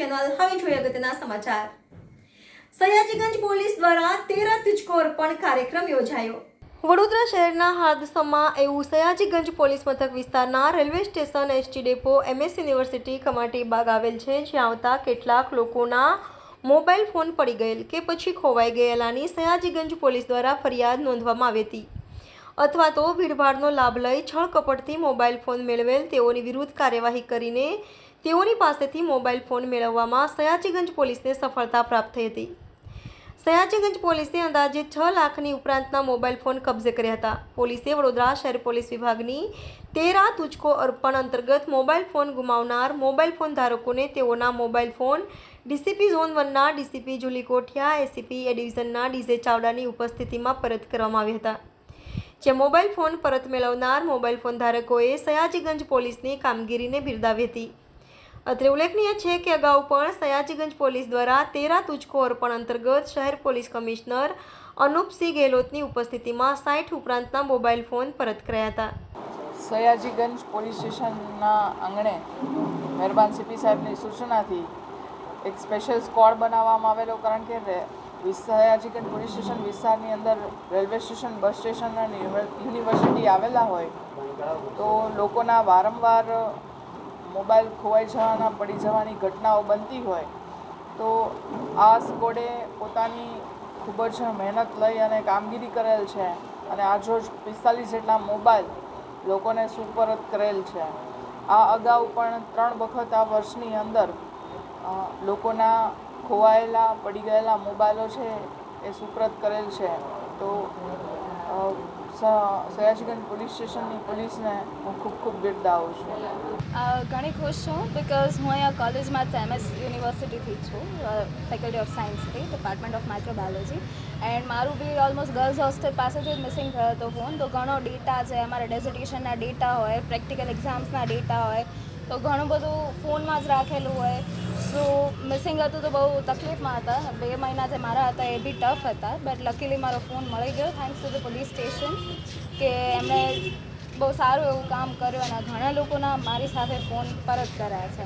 Channel હવે જોઈએ અગત્યના સમાચાર। સયાજીગંજ પોલીસ દ્વારા 13 તુજકો અર્પણ કાર્યક્રમ યોજાયો। વડોદરા શહેરના હાદસામાં એવું સયાજીગંજ પોલીસ મથક વિસ્તારના railway station, ST depot, MS university, Kamati Baug આવેલ છે, જ્યાં આવતા કેટલાક લોકોના મોબાઈલ ફોન પડી ગયેલ કે પછી ખોવાઈ ગયેલાની સયાજીગંજ પોલીસ દ્વારા ફરિયાદ નોંધવામાં આવી હતી, અથવા તો ભીડભાડનો લાભ લઈ છળકપટથી મોબાઈલ ફોન મેળવેલ તેઓની વિરુદ્ધ કાર્યવાહી કરીને તેઓની પાસેથી મોબાઈલ ફોન મેળવવામાં સયાજીગંજ પોલીસને સફળતા પ્રાપ્ત થઈ હતી। સયાજીગંજ પોલીસે અંદાજે 6 લાખની ઉપરાંતના મોબાઈલ ફોન કબજે કર્યા હતા। પોલીસે વડોદરા શહેર પોલીસ વિભાગની 13 તુજકો અર્પણ અંતર્ગત મોબાઈલ ફોન ગુમાવનાર મોબાઈલ ફોન ધારકોને તેઓના મોબાઈલ ફોન ડીસીપી ઝોન 1ના DCP Julie Kothiya, ACP A ડિવિઝનના ડીજે ચાવડાની ઉપસ્થિતિમાં પરત કરવામાં આવ્યા હતા, જે મોબાઈલ ફોન પરત મેળવનાર મોબાઈલ ફોન ધારકોએ સયાજીગંજ પોલીસની કામગીરીને બિરદાવી હતી। અત્રે ઉલ્લેખનીય છે કે અગાઉ પણ સયાજીગંજ પોલીસ દ્વારા 13 તુજકો અર્પણ અંતર્ગત શહેર પોલીસ કમિશનર અનુપસિંહ ગેહલોતની ઉપસ્થિતિમાં 60 ઉપરાંતના મોબાઈલ ફોન પરત કર્યા હતા। સયાજીગંજ પોલીસ સ્ટેશનના આંગણે મહેરબાન સીપી સાહેબની સૂચનાથી એક સ્પેશિયલ સ્ક્વોડ બનાવવામાં આવેલો, કારણ કે સયાજીગંજ પોલીસ સ્ટેશન વિસ્તારની અંદર રેલવે સ્ટેશન, બસ સ્ટેશન અને યુનિવર્સિટી આવેલા હોય તો લોકોના વારંવાર મોબાઈલ ખોવાઈ જવાના, પડી જવાની ઘટનાઓ બનતી હોય, તો આ સ્ક્વોડે પોતાની ખૂબ જ મહેનત લઈ અને કામગીરી કરેલ છે અને આજરોજ 45 જેટલા મોબાઈલ લોકોને સુપરત કરેલ છે। આ અગાઉ પણ 3 વખત આ વર્ષની અંદર લોકોના ખોવાયેલા, પડી ગયેલા મોબાઈલો છે એ સુપરત કરેલ છે। તો સયાજીગંજ પોલીસ સ્ટેશનની પોલીસને હું ખૂબ ખૂબ બિરદાવું છું। ઘણી ખુશ છું બિકોઝ હું અહીંયા કોલેજમાં MS યુનિવર્સિટીથી છું, ફેકલ્ટી ઓફ સાયન્સથી, ડિપાર્ટમેન્ટ ઓફ માઇક્રોબાયોલોજી, એન્ડ મારું બી ઓલમોસ્ટ ગર્લ્સ હોસ્ટેલ પાસેથી જ મિસિંગ થયો હતો ફોન। તો ઘણો ડેટા છે, અમારા ડેઝર્ટેશનના ડેટા હોય, પ્રેક્ટિકલ એક્ઝામ્સના ડેટા હોય, તો ઘણું બધું ફોનમાં જ રાખેલું હોય। સો મિસિંગ હતું તો બહુ તકલીફમાં હતા, 2 મહિના જે મારા હતા એ બી ટફ હતા, બટ લકીલી મારો ફોન મળી ગયો thanks to the police station, કે એમણે બહુ સારું એવું કામ કર્યું અને ઘણા લોકોના મારી સાથે ફોન પરત કર્યા છે।